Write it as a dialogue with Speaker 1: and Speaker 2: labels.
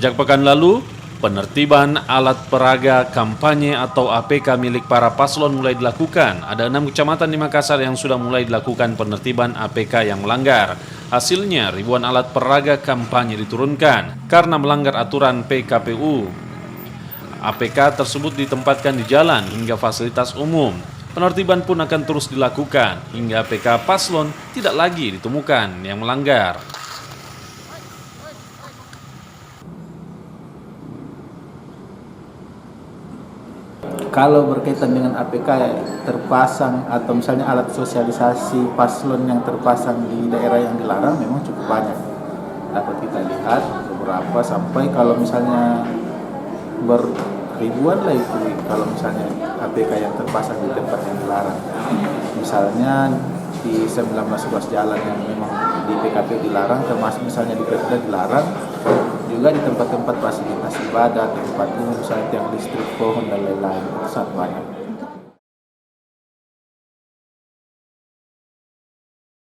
Speaker 1: Sejak pekan lalu, penertiban alat peraga kampanye atau APK milik para paslon mulai dilakukan. Ada 6 kecamatan di Makassar yang sudah mulai dilakukan penertiban APK yang melanggar. Hasilnya, ribuan alat peraga kampanye diturunkan karena melanggar aturan PKPU. APK tersebut ditempatkan di jalan hingga fasilitas umum. Penertiban pun akan terus dilakukan hingga APK paslon tidak lagi ditemukan yang melanggar.
Speaker 2: Kalau berkaitan dengan APK terpasang atau misalnya alat sosialisasi paslon yang terpasang di daerah yang dilarang memang cukup banyak. Dapat kita lihat beberapa sampai kalau misalnya beribuan lah itu kalau misalnya APK yang terpasang di tempat yang dilarang. Misalnya di 19 ruas jalan yang memang di PKP dilarang, termasuk misalnya di Perda dilarang, juga di tempat-tempat fasilitas ibadah, tempat umum, misalnya tiang listrik, pohon dan lain-lain, sangat banyak.